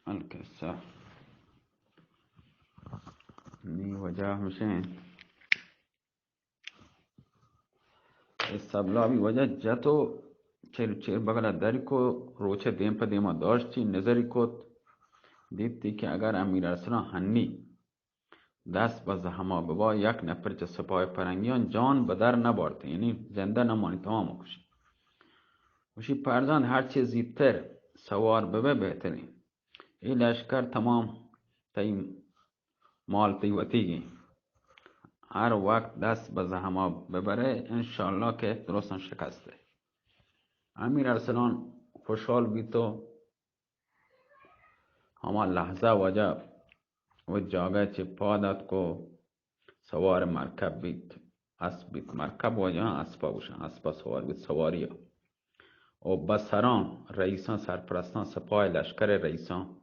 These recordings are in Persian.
القصة نی وجه میشه استبلابی وجه جتو چیر بغل داری کو روچه دیم پا دیما داشتی نظری کت دیدی که اگر امیر ارسلان هنی دست به زحما ببا یک نفر چه سپاه پرنگیان جان به در نبارده، یعنی زنده نمانی، تمام کشی وشی پرزان هرچی زیدتر سوار ببه بهتری. این لشکر تمام تیم مال تیوتیگی هر وقت دست به زحما ببره انشالله که درستن شکسته. امیر ارسلان خوشحال بی تو هما لحظه وجه و جاگه چه پادت کو سوار مرکب بیت، اسب بیت، مرکب وجه اسبا بوشن، اسبا سوار بیت، سواری و بسران رئیسان سرپرستان سپاه لشکر رئیسان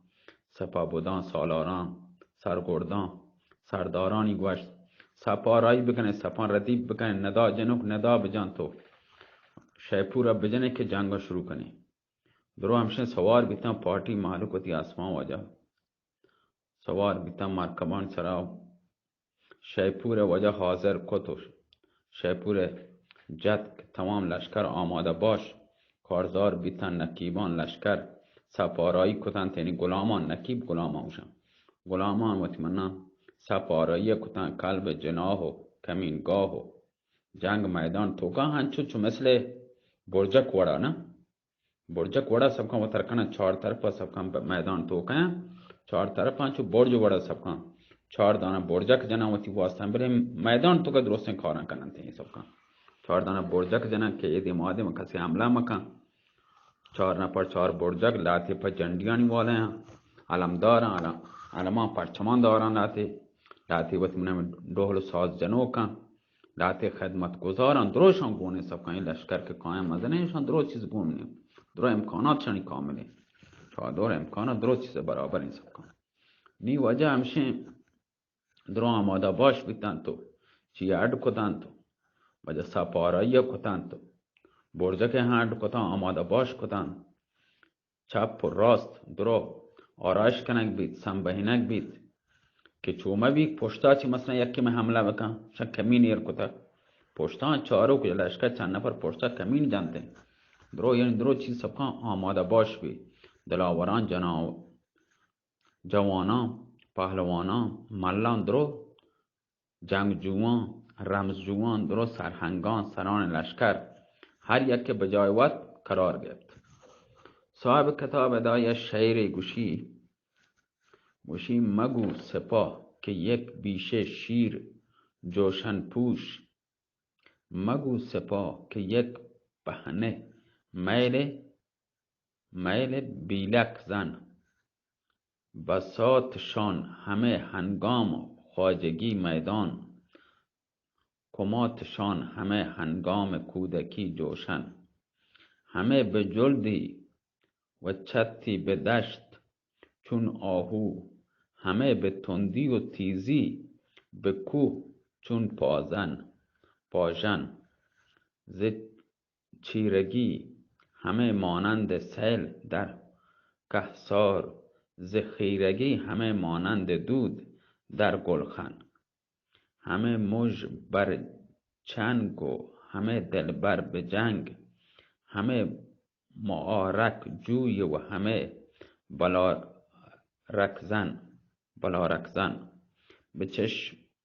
سپاه بودان سالاران سرگردان سردارانی گوشت سپارایی بکنه، سپان ردیب بکنه، ندا جنوب ندا بجان تو شیپور بجنه که جنگا شروع کنی. درو همشن سوار بیتن پارتی محلو کتی آسمان وجه سوار بیتن مرکبان سرا شیپور وجه حاضر کتوش شیپور جد تمام لشکر آماده باش. کارزار بیتن نکیبان لشکر سپارایی کتن، تینی غلامان نکیب غلامان باشن، غلامان مطمئنا سپارایی کتن قلب جناه و کمینگاه و جنگ میدان توگاه هنچو چو مثل برجک وڑا نا برجک وڑا سب کام ترکنا چار طرف سب کام میدان توکا چار طرف هنچو برج وڑا سب کام چار دانه برجک جنا وتی واسطن بله میدان توکا درستن کارن کنن تینی سب کام چار دانه برجک جنا که ایدی ماده من کسی حمله مکن چار نفر چار برجک لاتی پر جنڈیانی والے ہیں علمداران علمان پرچمان داران لاتی وقت من ڈوہل ساز جنو کن لاتی خدمت گزاران دروشان گونه سب کن. این لشکر که قائم مزنه شان درو چیز گونه درو امکانات شانی کامله چادر امکانات درو چیز برابر این سب کن. نی وجه همشه درو آماده باش بیتن تو چی اڈ کتن تو وجه سپارایی کتن تو برجک هند کتن آماده باش کتن چپ و راست درو آرایش کنک بید سنبهینک بید که چومه بید پشتا چی مثلا یکی میں حمله بکن شن کمین ایر کتا پشتا چارو که لشکر چند نفر پشتا کمین جانتے درو یعنی درو چیز سبکان آماده باش بید. دلاوران جوانان پهلوانان ملان درو جنگجوان رمزجوان درو سرهنگان سران لشکر هر یک که بجای وقت قرار گرفت. صاحب کتاب ادای شعر گوشی مگو سپاه که یک بیشه شیر جوشن پوش، مگو سپاه که یک بهنه میل بیلک زن، بساطشان همه هنگام خواجگی میدان، کماتشان همه هنگام کودکی جوشن، همه به جلدی و چتی به دشت چون آهو، همه به تندی و تیزی به کوه چون پاژن، ز چیرگی همه مانند سیل در کهسار، ز خیرگی همه مانند دود در گلخن، همه مژ بر چنگ و همه دلبر به جنگ، همه معارک جوی و همه بلا رکزن،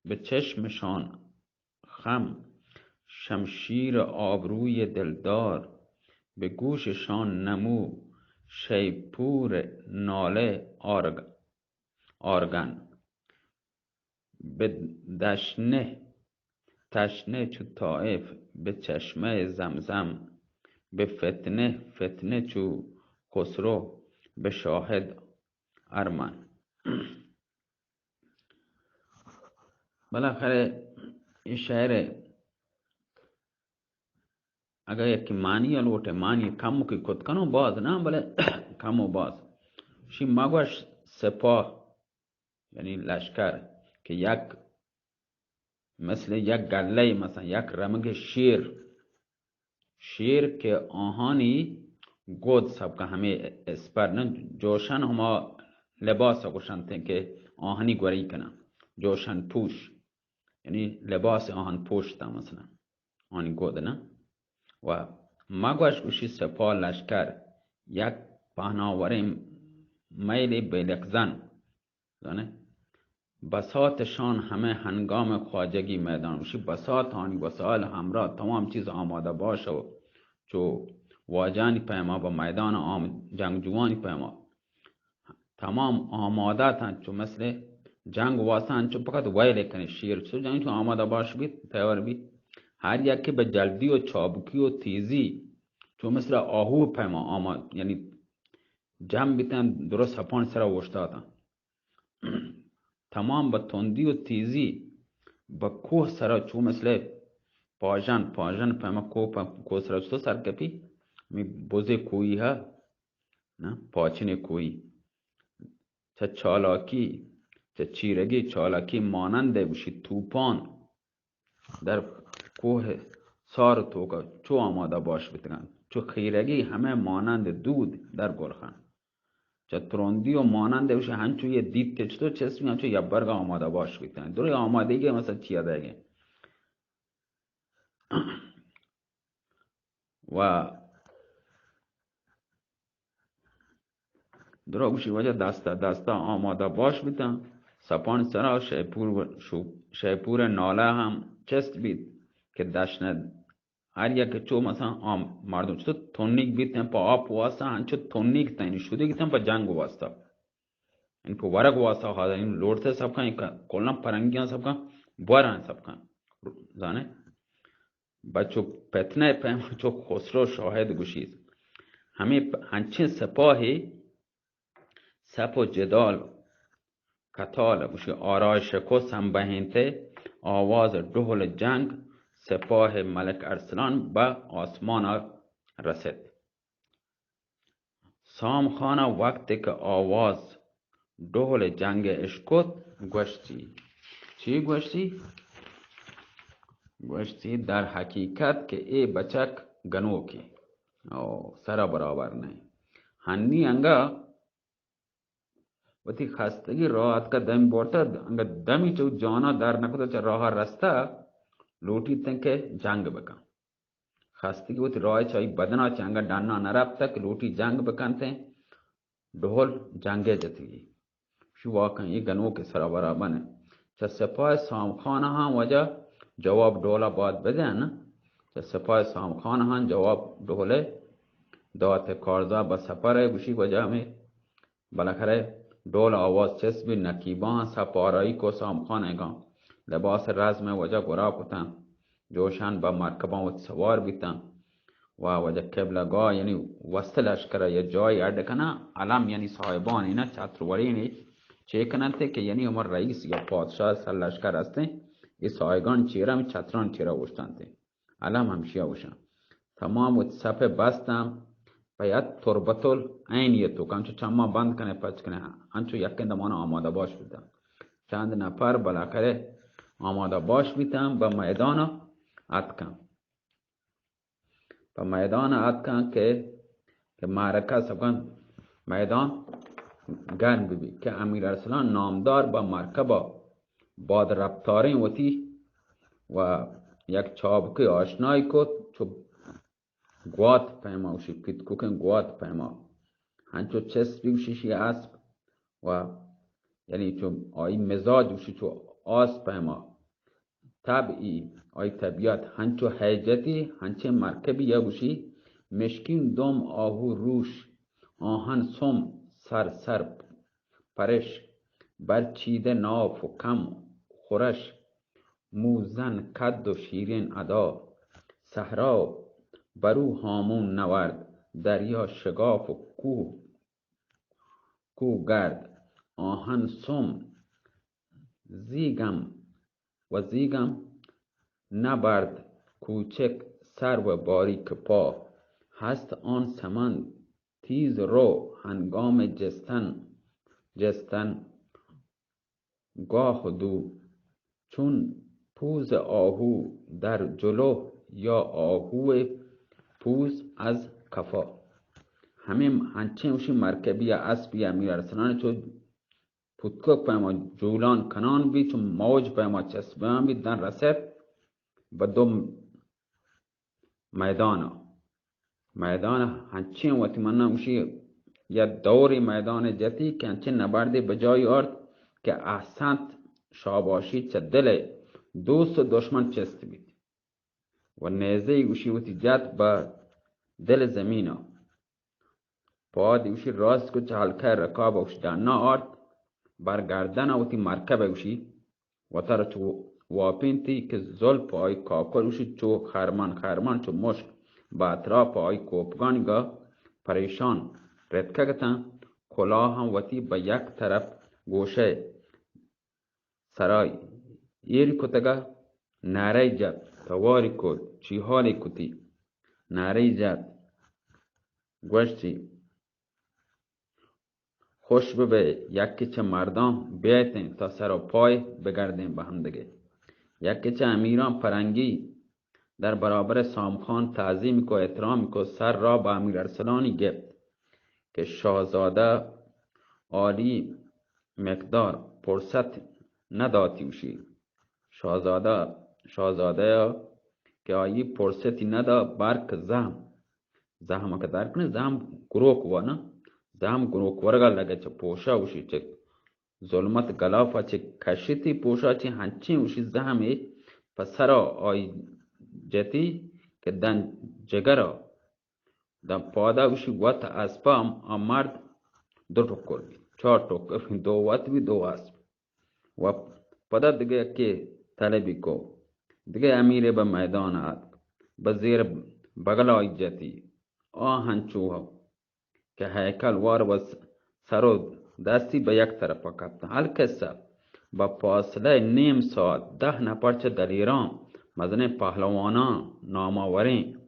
به چشمشان خم شمشیر آبروی دلدار، به گوششان نمو شیپور ناله آرگن، به تشنه چو طائف به چشمه زمزم، به فتنه چو خسرو به شاهد ارمن. بالاخره این شعر اگر یکی معنی الوٹه معنی کمو که کت کنو باز نه بله کمو باز شی مگوش سپاه یعنی لشکر که یک مثل یک گله مثلا یک رمگ شیر که آهانی گود سب که همه اسپر نه جوشن هما لباس گوشن که آهنی گوری کنن جوشن پوش یعنی لباس آهن پوش تا مثلا آهنی گود نه و مگوش گوشی سپاه لشکر یک پهناوری میل بلکزن زنه بساطشان همه هنگام خواجگی میدان گوشی بساط آنی وسائل همراه تمام چیز آماده باشه و چو واجانی پیما با میدان جنگجوانی پیما تمام آماده تن چو مثل جنگ واسطن چو فقط ویل کنه شیر چو جنگ چو آماده باش بید تیار بید هر یکی به جلدی و چابکی و تیزی چو مثل آهو پیما آماد یعنی جمع بیتن درست هپان سر وشتاتن تمام به تندی و تیزی به کوه سر چو مثل پاژن پیما کوه سر چو سرکپی می بوزه کویی ها نه پاچین کویی چه چالاکی چه چیرگی چالاکی ماننده بشی توپان در کوه سار توکا چو آماده باش بتگن چو خیرگی همه مانند دود در گلخن چه ترندی و ماننده بشی هنچو یه دید که چطور چسبی هنچو یه برگ آماده باش بتگن دوری آمادگی مثلا چیه دیگه و درا گوشی وجه دستا آماده باش بیتن سپان سرا شیپور ناله هم چست بید که دشنه هر یک چو مثلا مردم چطور تونیک بیتن پا آب واسطه هنچو تونیک تنی شده گیتن پا جنگ واسطه این پا ورگ واسطه خواهده این لورته سب کن کلن پرنگیان سب کن بارن سب کن زانه بچو پتنه پیم چو خسرو شاهد گوشید همه هنچین سپاهی سپ و جدال کتال بوشی آرایش کس هم بهینته آواز دهل جنگ سپاه ملک ارسلان به آسمان رسید سام خانه وقتی که آواز دهل جنگ اشکت گوشتی چی گوشتی؟ گوشتی در حقیقت که ای بچک گنوکی سر برابر نه هنی انگا وقتی خستگی راحت کا دم بورتا انگا دمی چو جانا در نکتا چه راه رستا لوٹی تن که جنگ بکن خستگی وقتی راه چایی بدنا چه انگا ڈانا نرابتا که لوٹی جنگ بکن تن ڈھول جنگے جتگی شو واقعا یہ گنو کے سر برابر ہے چه سپاه سامخانه هم وجه جواب دولا باید بدن چه سپاه سامخانه هم جواب دوله دات کارزا با سپره گوشی وجه همه بالاخره دول آواز چسبی نکیبان سپارایی کو سامخانه گان لباس رزم وجه گرا کتن جوشن با مرکبان و سوار بیتن و وجه قبلگاه یعنی وسط لشکره یه جای ارده کنه علم یعنی صاحبان اینا چتروری چه کننده که یعنی عمر رئیس یا پادشاه سر لشکر هسته این صاحبان چیره هم چتران چیره وشتنده علم همشیه وشن تمام و صفه بستم باید تربتل عینیه تو کنچو چما بند کنه پچ کنه انچو یکن دمانه آماده باش بیدم چند نفر بالاخره آماده باش بیدم به میدان اتکن به میدان اتکن که معرکه سبکن میدان گرم ببی که امیر ارسلان نامدار با مرکب باد رفتارین وتی و یک چابکی آشنایی کد چو گوات پیما وشی پیت کوکن گوات پیما هنچو چسبی وشیشی اسب و یعنی چو آی مزاج وشی چو آس پیما طبعی آی طبیعت هنچو حیجتی هنچه مرکبی یا وشی مشکین دوم آهو روش آهن سم سر پرش برچیده ناف و کم خورش موزن کد و شیرین ادا صحرا برو هامون نورد دریا شگاف و کوه گرد آهن سم زیگم نبرد کوچک سر و باریک پا هست آن سمن تیز رو هنگام جستن گاه دو چون پوز آهو در جلو یا آهو پوز از کفا همه هنچه وشی مرکبی اسبی امیر ارسلان چو پتکک پیما جولان کنان بی چون موج پیما چسبان بی دن رسد به دو میدان هنچین وقتی من نموشی یا دوری میدان جتی که هنچین نبردی بجای آرد که احسنت شاباشی چه دل دوست و دشمن چست بید و نیزه اوشی وقتی جت به دل زمین پا دیوشی راست کو چه حلقه رکاب اوش دانا آرد برگردن وقتی مرکب اوشی و تر چو واپینتی که زل پای کاکل اوشی چو خرمان چو مشک با اطراف پای کوپگانگا پریشان ردکگتن کلاه هم وطی به یک طرف گوشه سرای ایری کتگا نره جد تواری کل چی حالی کتی نره جد گوشتی خوش ببه یکی چه مردان بیتن تا سر و پای بگردیم به هم دیگه یکی چه امیران پرنگی در برابر سامخان تعظیم کو احترام کو سر را با امیر ارسلانی گفت که شاهزاده عالی مقدار فرصت نداتیوشی شاهزاده که آیی فرصتی ندا برک زهم که در کنه زهم گروک وانا زهم گروک ورگا لگه چه پوشا وشی چه ظلمت گلافا چه کشتی پوشا چه هنچین وشی زهمی پسرا آی جتی که دن جگرا دن پادا وشی وات اسپا مرد دو ٹکر بی 4 ٹکر دو وات بی 2 اسب و پدا دیگه که طلبی کو دیگه امیر به میدان آد به زیر بغل آی جتی آهن چوها که هیکل وار و سر و دستی به یک طرف کپت هل کسا با فاصله نیم ساعت 10 نفر چه دلیران مزن پهلوانان ناماورین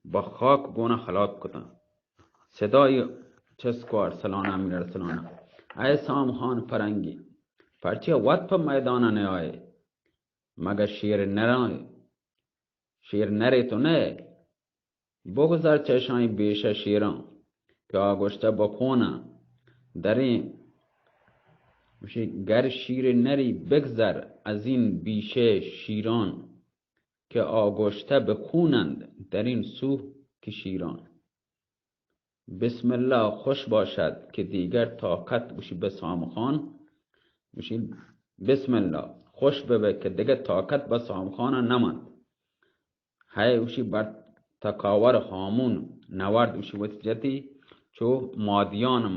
با خاک گونه خلاک کتن صدای چسکو ارسلان امیر ارسلان ای سامخان پرنگی پرچه وقت پا میدان نیای مگر شیر نره تو نه بگذار چشانی بیشه شیران که آگوشته با خونه در این گر شیر نری بگذر از این بیشه شیران که آگوشته بخونند در این سو که شیران بسم الله خوش باشد که دیگر طاقت بشی به سامخان بشی بسم الله خوش ببه که دیگر طاقت به سامخان نماند های وشی بر تکاور هامون نورد وشی وطجتی چو مادیان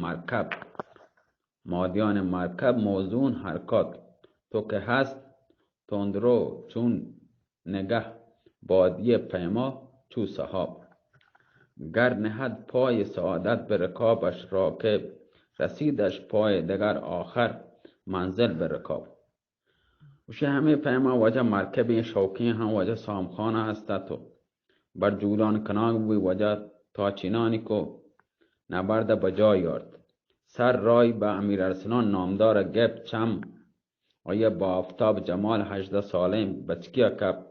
مرکب موزون حرکات تو که هست تندرو چون نگه بادی پیما چو صحاب گر نهد پای سعادت به رکابش راکب رسیدش پای دگر آخر منزل به رکاب وشی همه پیما وجه مرکب شوکی هم وجه سامخانه هسته تو بر جولان کناگ بوی وجه تا چینانی کو نبرده بجای آرد سر رای به امیر ارسلان نامدار گپ چم آیا با آفتاب جمال 18 ساله بچکیا کپ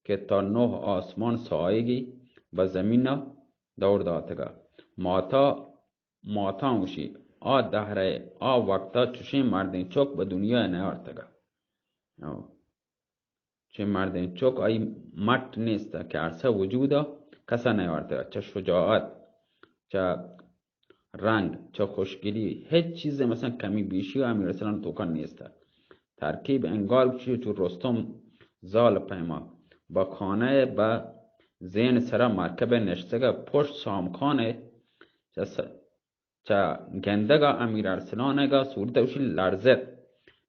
که تا 9 آسمان سایگی به زمین دور داتگا ماتا وشی آ دهره آ وقتا چوشی مردین چوک به دنیا نیارتگا چه مردین چوک آی مٹ نیست که عرصه وجودا کسا نیارتگا چه شجاعت چه رنگ چه خوشگلی هیچ چیز مثلا کمی بیشی و امیر ارسلان توکان نیست ترکیب انگار بچی تو رستم زال پیما با خانه با زین سرا مرکب نشتگا پشت سامخانه چه گندگا امیر ارسلانگا صورت وشی لرزد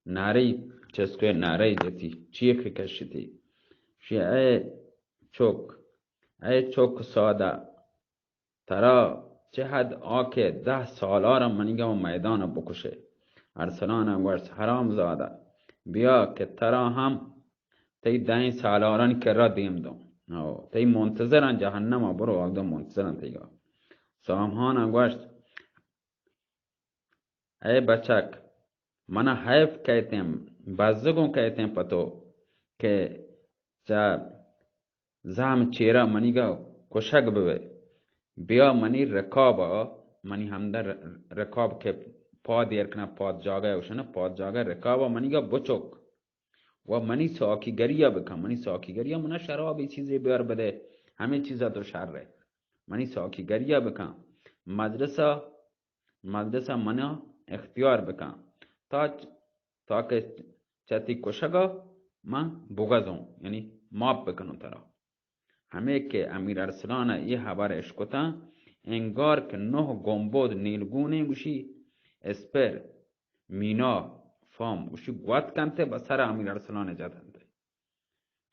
ناری چسکوی ناری جتی چیخ کشتی شی ای چوک ساده ترا چه حد آکه 10 سالا را منیگا و میدان بکشه ارسلان ورس حرام زاده بیا که ترا هم تی 10 سالاران که را دیم دو تی منتظرن جهنم برو آگدو منتظرن تیگا سامخان گوشت ای بچک منا حیف کہتیم بازگون کہتیم پتو که چا زام چیرا منیگا کشک بوه بیا منی رکاب منی همده رکاب که پاد ایرکنا پاد جاگه اوشنه پاد جاگه رکابا منیگا بچوک و منی ساکی گریا بکن منی ساکی گریا منا شرابی چیزی بیار بده همه چیزا تو شره منی ساکی گریا بکن مدرسه منا اختیار بکن تا که چتی کشگا من بغزم یعنی ماب بکنم ترا همه که امیر ارسلان یه خبرش کتا انگار که 9 گنبد نیلگونه گوشی اسپر مینا فام گوشی گوت کنته با سر امیر ارسلان جدنده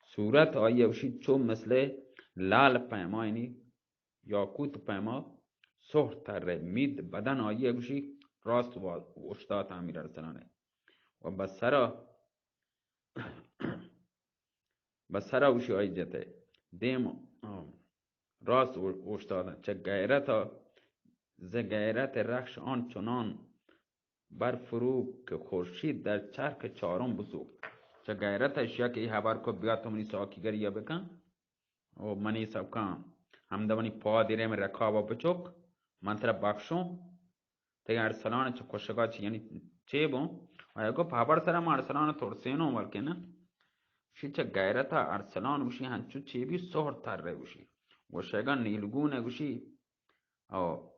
صورت آیه گوشی چون مثل لال پیما یعنی یاکوت پیما سخت تره مید بدن آیه گوشی راست و اشتات امیر ارسلانه و بسرا گوشی آیه جته دیم راست اشتادن چه غیرت رخش آن چنان بر فرو که خورشید در چرخ چهارم بزرگ چه غیرت اشیا که ای خبر کو بیا تو منی ساکی گریا بکن و منی سب کن همدمانی پا دیره من رکابا بچوک من تر بخشم تیگه ارسلان چه کشگا چی یعنی چه بون و اگه پابر سرم ارسلان ترسینو ولکه نه شی چه غیرت ارسلان گوشی هنچو چه بی سهر تر ره گوشی گوشگا نیلگونه گوشی او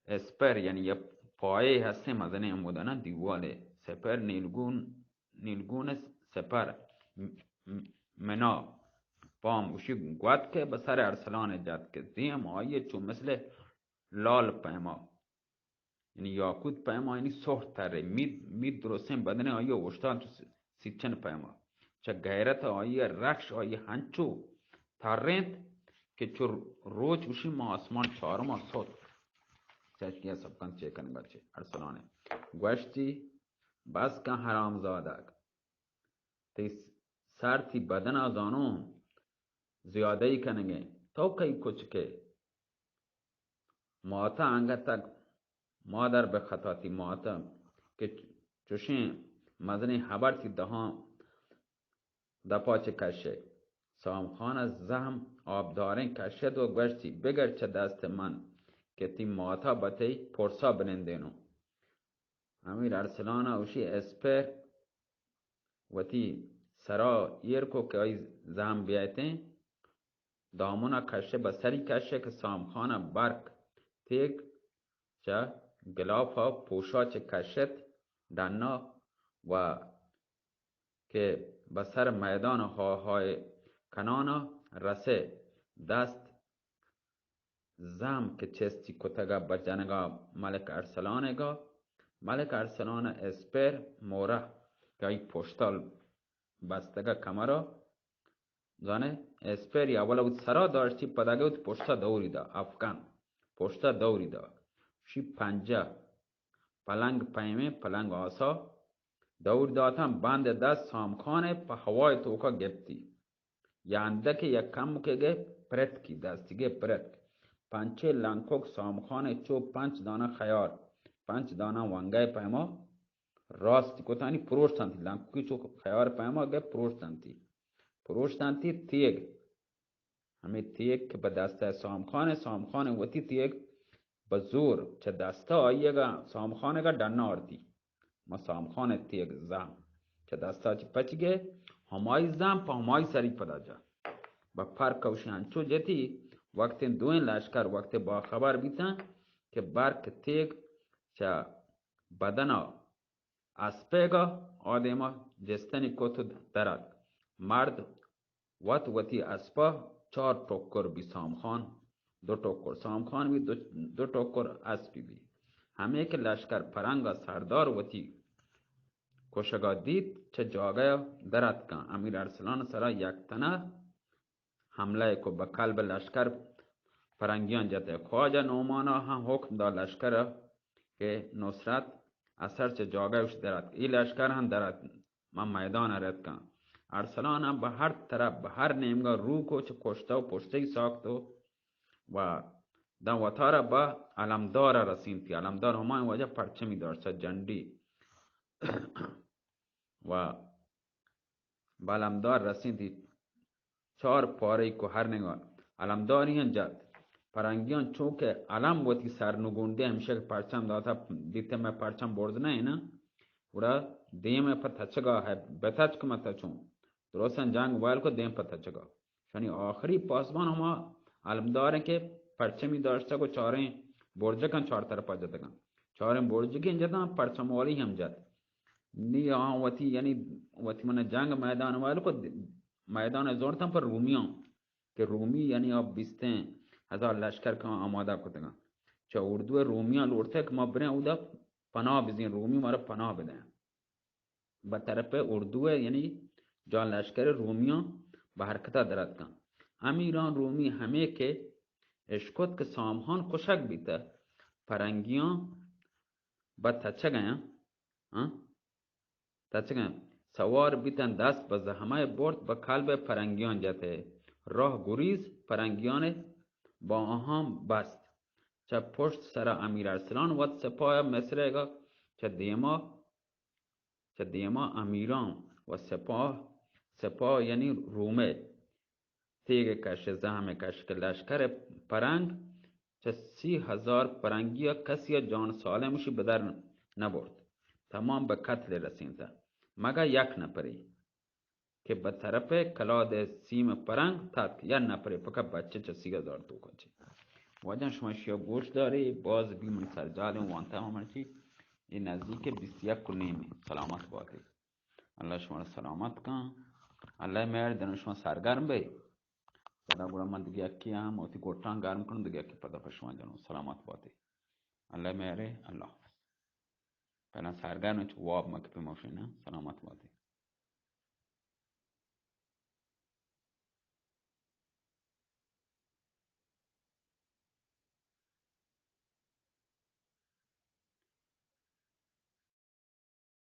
اسپر یعنی یه پایه هسته مزنه امودانه دیواله سپر نیلگون سپر منا پام گوشی گوت که بسر ارسلان جد که دیم آیه چون مثل لال پیما یعنی یاکوت پیما یعنی سخت تره مید درستین بدنه آیه وشتان تو سیچن پیما چه غیرت آیه رخش آیه هنچو ترند که چو روز گوشی ما آسمان چهارم آسود چشکیه سب کن چه کنگا چه ارسلانه گوشتی بس کن حرام زادک تی سرتی بدن آزانو زیاده ای کنگه تو کئی کچھ که ماتا انگه تک مادر به خطاتی ماتا که چوشین مزنی حبر تی دپا چه کشه سامخان از زهم آبدارین کشد و گوشتی بگر چه دست من که تی ماتا باتی پرسا بنندینو امیر ارسلان اوشی اسپر و تی سرا ایرکو که ای زهم بیایتین دامونا کشه بسری کشه که سامخانه برک تیگ چه گلافا پوشا چه کشت دنا و که بسر میدان های کنانا رسه دست زم که چستی کتگا بجنگا ملک ارسلان اسپر موره که ای پشتال بستگا کمرا زانه اسپری اولا بود سرا داشتی پدگه بود پشتا دوری دا افغان پشتا دوری دا شی پنجه پلنگ پیمه پلنگ آسا دور داتم بند دست سامخانه پا هوای توکا گپتی یانده یک کم که گه پرت کی دستی گه پرت پنچه لنکوک سامخانه چو 5 دانه خیار 5 دانه ونگه پیما راستی کتانی پروشتانتی لنکوکی چو خیار پیما گه پروشتانتی تیگ همه تیگ که به دسته سامخانه وطی تیگ بزور چه دسته آیگا سامخانه گا دنه آردی ما سامخانه تیگ زم چه دسته چی پچگه همای زم پا همای سری پدا جا با پر کوشی هنچو جتی وقت دوین لشکر وقت با خبر بیتن که برک تیگ چه بدنا اسپیگا آدما جستنی کتو درد مرد وطی اسپا 4 ٹوکر بی سامخان 2 ٹوکر سامخان بی 2 ٹوکر اسپی بی همه که لشکر پرنگا سردار وطی کشگا دید چه جاگه درد کن امیر ارسلان سرا یک تنه حمله کو به قلب لشکر پرنگیان جته خواجه نومانا هم حکم دا لشکر که نصرت اثر چه جاگه وش درد ای لشکر هم درد من میدان رد کن ارسلان هم به هر طرف به هر نیمگاه رو کو چه کشته و پشته ساختو و دن وطاره با علمدار رسین تی علمدار همه وجه پرچمی داشت جندی و با علمدار رسین تی 4 پاره کو هر نگاه علمداری هم جد فرنگیان چون که علم وتی سرنگونده همیشه پرچم داتا دیتے میں پرچم بردنه اینا وڑا دیم پتہ چگا ہے بتاچ کما تچون درستن جنگ وائل کو دیم پتہ چگا یعنی آخری پاسبان ہما علمدار ہیں کہ پرچمی داشتا کو چاریں برجکن چار طرفا جتگن چاریں برجکن جتا پرچم والی ہم جت نی آن وتی یعنی وتی من جنگ میدان وائل کو میدان زورتن پر رومیان کہ رومی یعنی آپ 20,000 لشکر کا آماده کردن چه اردو رومیان لورته که ما برین او دا پناه بزین رومی ما را پناه بدن به طرف اردو یعنی جان لشکر رومیان به حرکت درد کن امیران رومی همه که اشکت که سامهان کشک بیته پرنگیان به تچه گیا تچه گیا سوار بیتن دست به زحمه برد به قلب پرنگیان جته راه گریز پرنگیان با آهام بست چه پشت سر امیر ارسلان و سپاه مصر چه دیما امیران و سپاه یعنی رومه تیگ کش زحمه کش که لشکر پرنگ چه 30,000 پرنگی کسی جان سالمشی به در نبرد تمام به قتل رسیده مگر یک نفری که به طرف کلاد سیم پرنگ تک یک نفری فقط بچه چه 30,000 تو کچی واجن شما شیا گوش داری باز بی من سرجال وانتا همرچی این نزدیک 21 کنیمی سلامت باقی الله شما را سلامت کن الله مهر دن شما سرگرم بی پدا گوڑا من دیگه اکی هم اوتی گوٹان گرم کنم دیگه اکی پدا شما جانو سلامت باقی الله مهر الله پدا سرگرم چو واب مکپی موشینه سلامت باقی